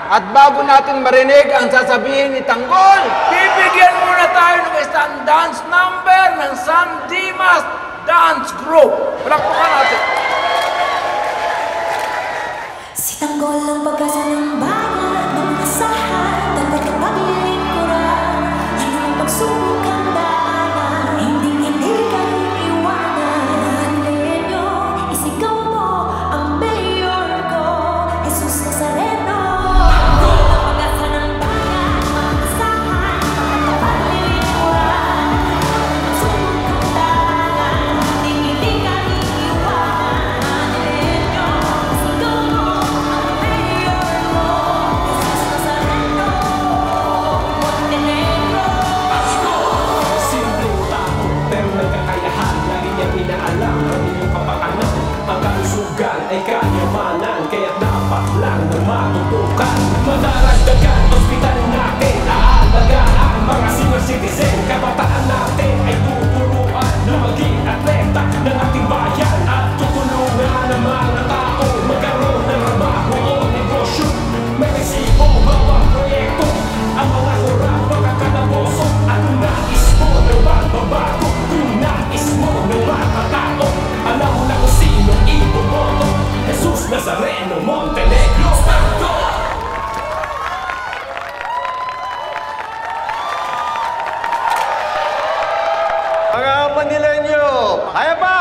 At bago natin marinig ang sasabihin ni Tanggol, bibigyan muna tayo ng isang dance number ng San Dimas Dance Group. Palakpakan natin. Si Tanggol ang pag-asa ng bayan, ng asahan, dapat ang paglilingkuran, ang pagsubok ang daanan, hindi ka iiwanan. Halilinyo, isigaw mo ang mayor ko, Jesus Nazareno. Tanggol ang pag-asa ng bayan, ng asahan, dapat ang paglilingkuran, ang pagsubok ang daanan, hindi ka iiwanan. Halilinyo, isigaw mo ay kanyamanan, kaya dapat lang na matutukan. Madaragdagan, ospital natin, aalagaan mga senior citizen. Kabataan natin ay tuturuan na maging atleta ng ating bayan at tutulungan ng mga tao magkaroon ng trabaho o negosyo. May resibo, bawang proyekto, ang mga kurang makakalaboso. At kung nais mo na magbabago, kung nais mo na makatao, alam mo na kung sino iboboto. Jesus Nazareno, Montenegro, Santo! Mga Manilenyo, kaya pa?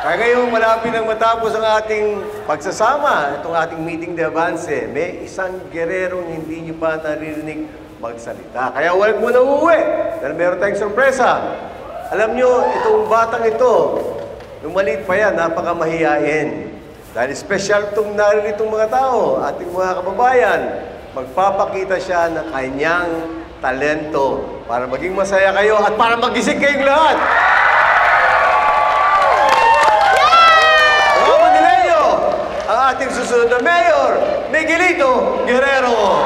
Kaya ngayong malapit nang matapos ang ating pagsasama, itong ating meeting de avance, may isang gererong hindi nyo pa naririnig magsalita. Kaya huwag mo na uuwi dahil meron tayong sorpresa. Alam nyo, itong batang ito, nung maliit pa yan, napakamahiyain. Dahil special itong naririto mga tao, ating mga kababayan, magpapakita siya ng kanyang talento para maging masaya kayo at para magising kayong lahat. Mga Manilenyo, ang ating susunod na mayor, Miguelito Guerrero.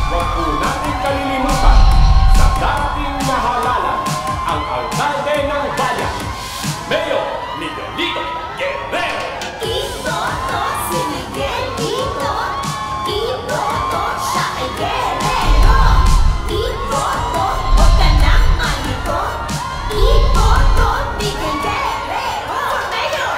Huwag po natin kalilimutan sa dating nahalalan ang alkalde ng bayan, Mayor Miguelito Guerrero. Iboto si Miguelito, iboto siya ay Guerrero. Iboto, huwag ka nang malito, iboto Miguel Guerrero for Mayor.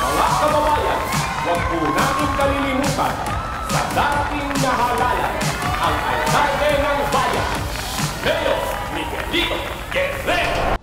Mga kababayan, huwag po natin kalilimutan sa dating nahalalan ang alkalde ng bayan, Mayor Miguelito Guerrero.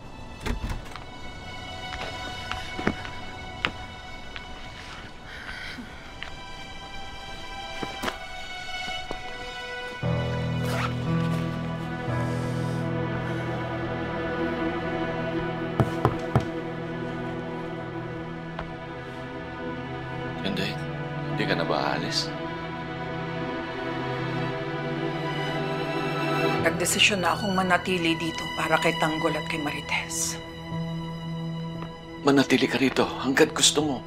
Hindi ka na ba aalis? Nagdesisyon na akong manatili dito para kay Tanggol at kay Marites. Manatili ka rito hanggat gusto mo.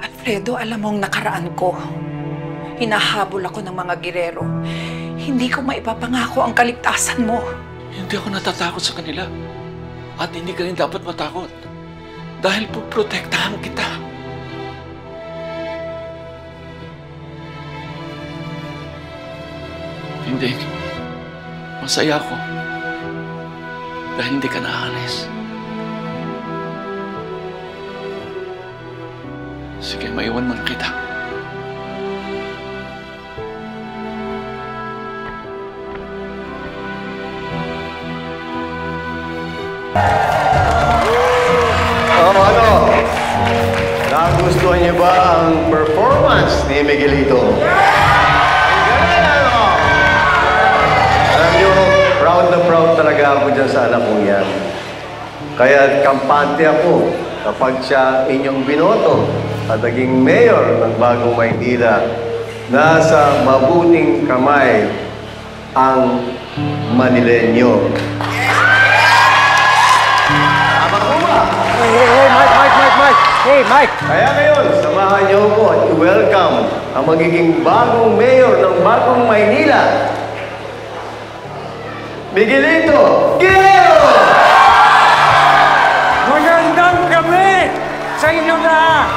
Alfredo, alam mong nakaraan ko. Hinahabol ako ng mga girero. Hindi ko maipapangako ang kaligtasan mo. Hindi ako natatakot sa kanila. At hindi ka rin dapat matakot. Dahil po protektahan kita. Hindi. Masaya ako. Dahil hindi ka naalis. Sige, maiwan mo na kita. Ano? Nagustuhan niyo ba ang performance ni Miguelito? Galing, ano? Alam niyo, proud na proud talaga ako dyan sa anak kong yan. Kaya kampante ako kapag siya inyong binoto at naging mayor ng Bagong Maynila. Nasa mabuting kamay ang Manilenyo. Tama ko ba? Hey, Mike! Kaya ngayon, samahan niyo ko at i-welcome ang magiging bagong mayor ng Bagong Maynila, Miguelito Guerrero! Magandang gabi sa inyo na!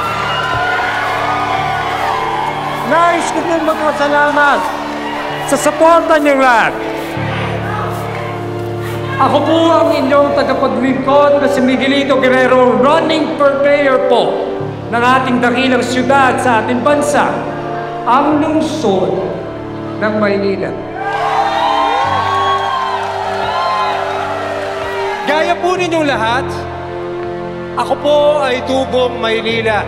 Nais ko pong magpasalamat sa suporta niyo lahat. Ako po ang inyong tagapaglingkod na si Miguelito Guerrero, running for mayor po ng ating dakilang syudad sa ating bansa, ang lungsod ng Maynila. Gaya po ninyong lahat, ako po ay tubong Maynila.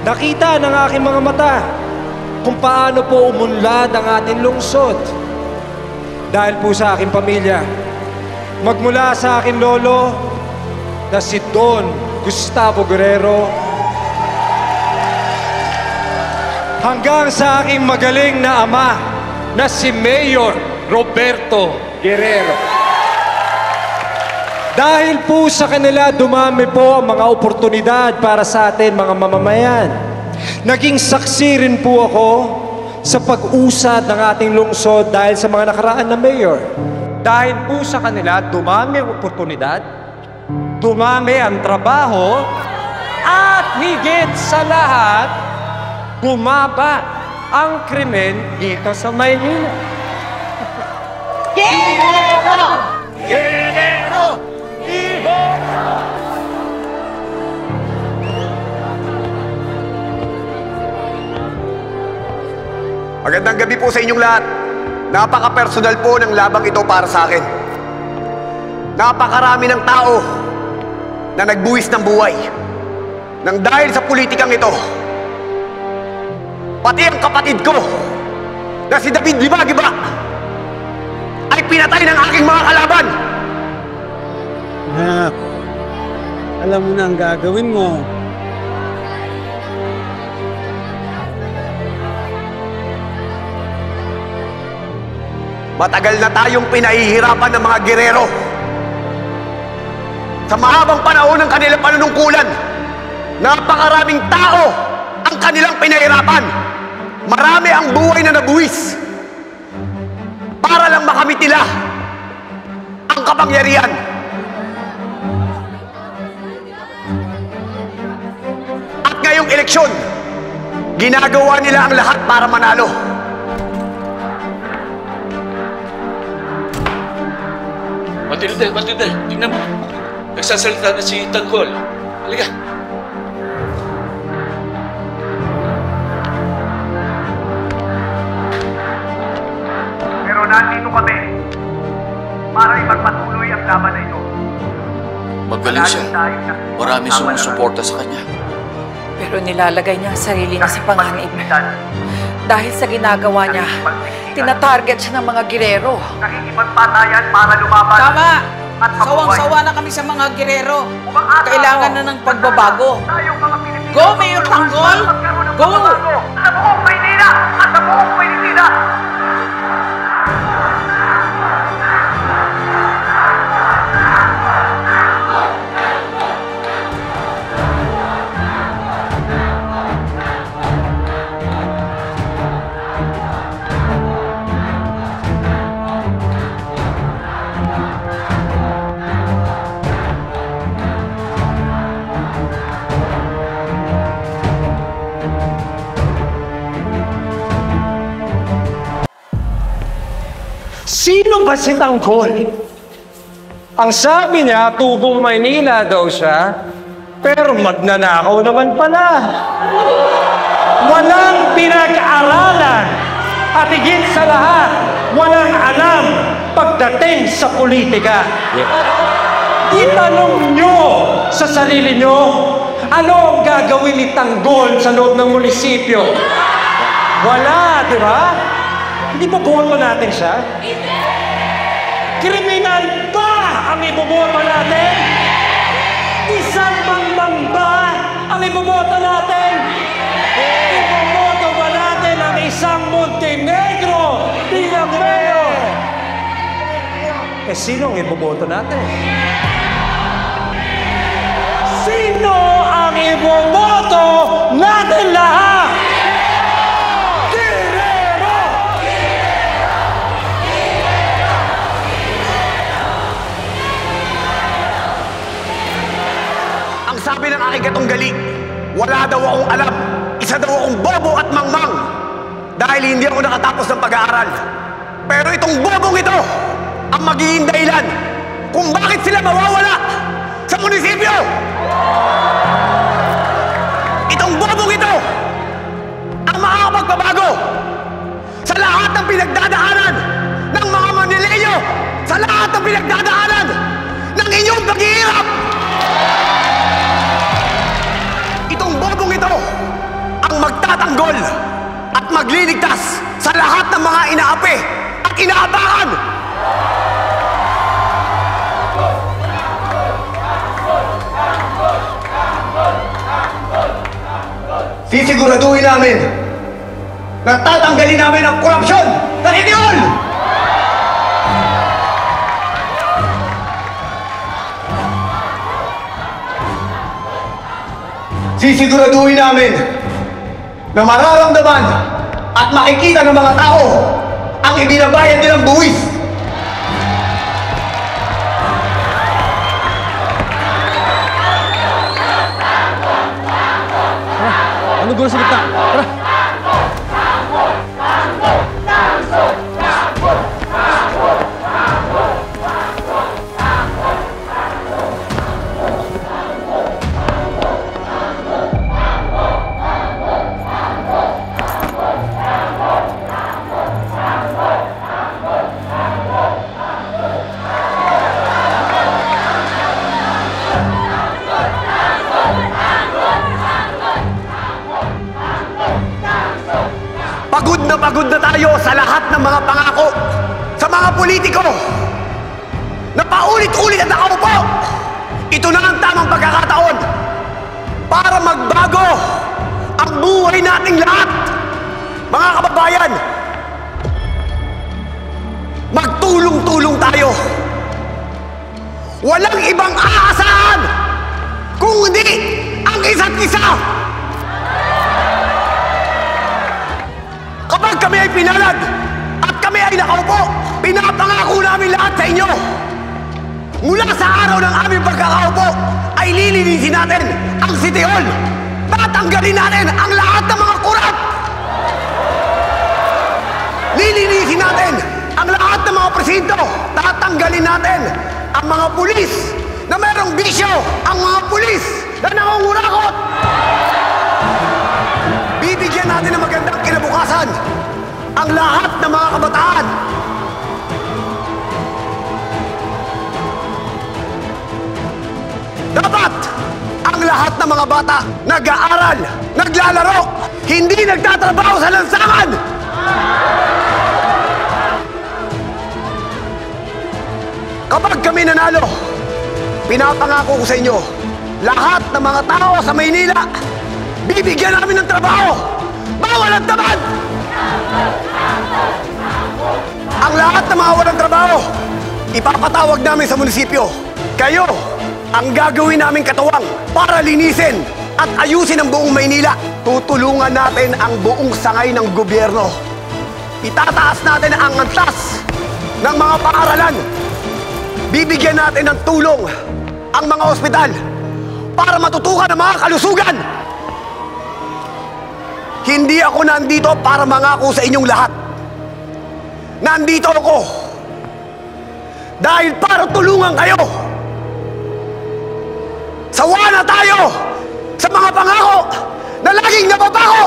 Nakita ng aking mga mata kung paano po umunlad ang ating lungsod. Dahil po sa aking pamilya, magmula sa aking lolo na si Don Gustavo Guerrero hanggang sa aking magaling na ama na si Mayor Roberto Guerrero. Dahil po sa kanila, dumami po ang mga oportunidad para sa atin mga mamamayan. Naging saksi rin po ako sa pag-usad ng ating lungsod dahil sa mga nakaraan na mayor. Dahil po sa kanila, dumami ang oportunidad, dumami ang trabaho, at higit sa lahat, bumaba ang krimen dito sa Maynila. Guerrero! Guerrero! Iho! Magandang gabi po sa inyong lahat. Napaka-personal po ng labang ito para sa akin. Napakarami ng tao na nagbuwis ng buhay nang dahil sa politikang ito. Pati ang kapatid ko na si David Libagiba ay pinatay ng aking mga kalaban. Anak, alam mo na ang gagawin mo. Matagal na tayong pinahihirapan ng mga Guerrero. Sa mahabang panahon ng kanilang panunungkulan, napakaraming tao ang kanilang pinahirapan. Marami ang buhay na nabuwis para lang makamit nila ang kapangyarihan. At ngayong eleksyon, ginagawa nila ang lahat para manalo. Matilde, Matilde, tingnan mo. Nagsasalita na si Tanggol. Halika. Pero nandito kami para ipagpatuloy ang laban na ito. Magaling siya. Maraming sumusuporta sa kanya. Pero nilalagay niya ang sarili niya sa panganib. Dahil sa ginagawa niya, tinatarget siya ng mga Guerrero. Nakikipagpatayan para lumaban. Tama! Sawang-sawa na kami sa mga Guerrero. Kailangan na ng pagbabago. Go, Mayor Tanggol! Go! Sa buong Maynila! At sa buong Maynila! Sino ba si Tanggol? Ang sabi niya, tubong Maynila daw siya, pero magnanakaw naman pala. Walang pinag-aralan at higit sa lahat, walang alam pagdating sa politika. Itanong nyo sa sarili nyo, ano ang gagawin ni Tanggol sa loob ng munisipyo? Wala, di ba? Hindi ba boto natin siya? Kriminal ba ang iboboto natin? Isang mangmang ba ang iboboto natin? Iboboto ba natin ang isang Montenegro bilang mayor? Eh, sino ang iboboto natin? Sino ang iboboto natin lahat? Guerrero! Ang sabi ng aking katunggali, wala daw akong alam. Isa daw akong bobo at mangmang dahil hindi ako nakatapos ng pag-aaral. Pero itong bobong ito ang magiging dahilan kung bakit sila mawawala sa munisipyo. Itong bobong ito ang makakapagpabago sa lahat ng pinagdadaanan ng mga Manileño, sa lahat ng pinagdadaanan ng inyong paghihirap. Itong bobong ito ang magtatanggol at magliligtas sa lahat ng mga inaapi at inaapakan. Sisiguraduhin namin na tatanggalin namin ang korupsyon sa Itiol! Sisiguraduhin namin na mararamdaman at makikita ng mga tao ang ibinabayad nilang buwis. Ano gulo sa gitna? Tara! Pagod na tayo sa lahat ng mga pangako sa mga politiko na paulit-ulit at nakaupo. Ito na ang tamang pagkakataon para magbago ang buhay nating lahat. Mga kababayan, magtulong-tulong tayo. Walang ibang aasahan kung hindi ang isa't isa. Kapag kami ay pinalad at kami ay nakaupo, pinapangako namin lahat sa inyo. Mula sa araw ng aming pagkakaupo, ay lilinisin natin ang City Hall. Tatanggalin natin ang lahat ng mga kurap. Lilinisin natin ang lahat ng mga presinto. Tatanggalin natin ang mga pulis na mayroong bisyo, ang mga pulis na nangungurakot. Bibigyan natin ng magandang kinabukasan ang lahat ng mga kabataan. Dapat ang lahat ng mga bata nag-aaral, naglalaro, hindi nagtatrabaho sa lansangan. Kapag kami nanalo, pinapangako ko sa inyo, lahat ng mga tao sa Maynila, bibigyan namin ng trabaho. Bawal ang tamad! Ang lahat ng mga walang trabaho, ipapatawag namin sa munisipyo. Kayo, ang gagawin namin katuwang para linisin at ayusin ang buong Maynila. Tutulungan natin ang buong sangay ng gobyerno. Itataas natin ang antas ng mga paaralan. Bibigyan natin ng tulong ang mga ospital para matutukan ang mga kalusugan. Hindi ako nandito para mangako sa inyong lahat. Nandito ako dahil para tulungan kayo. Sawa na tayo sa mga pangako na laging napapako.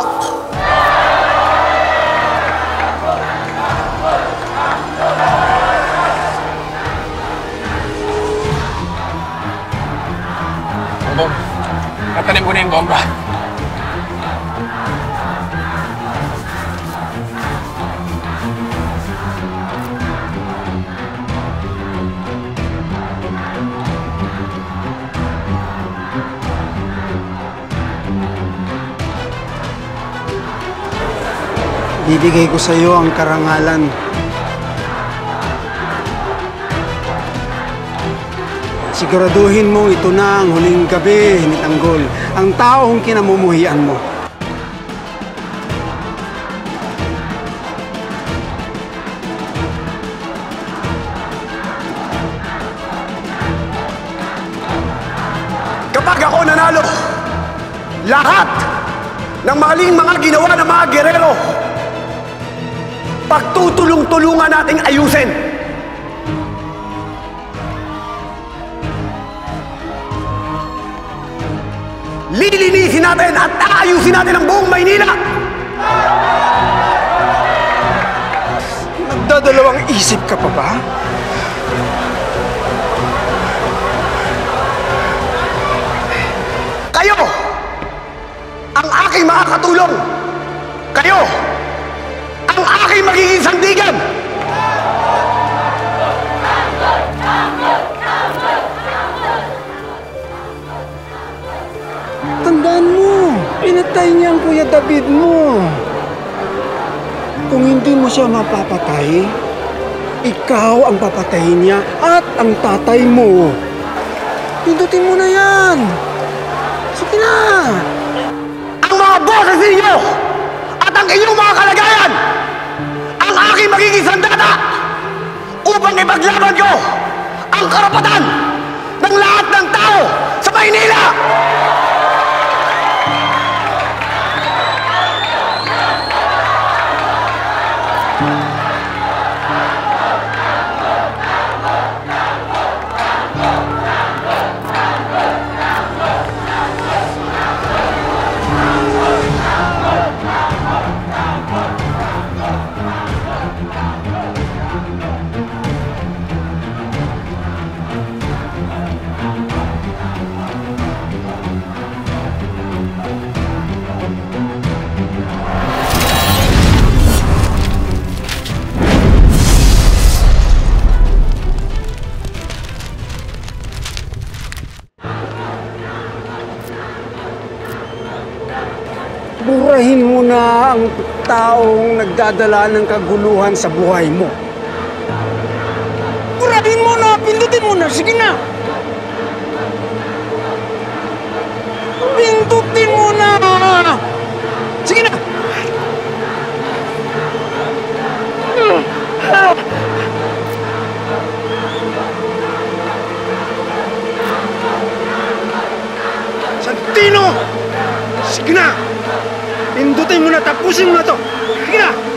Bibigay ko sa iyo ang karangalan. Siguraduhin mo ito na ang huling gabi ni Tanggol, ang taong kinamumuhian mo. Kapag ako nanalo, lahat ng maling mga ginawa ng mga gerero, pagtutulong-tulungan nating ayusin. Lilinisin natin at aayusin natin ang buong Maynila. Nagdadalawang isip ka pa ba? Kayo ang aking makakatulong. Kayo ang aking magiging sandigan. Tandaan mo, pinatay niya ang Kuya David mo. Kung hindi mo siya mapapatay, ikaw ang papatayin niya at ang tatay mo. Pindutin mo na yan. Sige na. Ang mga boses ninyo at ang inyong mga kalagayan ang aking magiging sandata upang ipaglaban ko ang karapatan ng lahat ng tao sa Maynila. Burahin mo na ang taong nagdadala ng kaguluhan sa buhay mo. Burahin mo na! Pindutin mo na! Sige na! Pindutin mo na! Sige na! Santino! Sige na! Pindutin mo na! Tapusin mo na to! Sige na!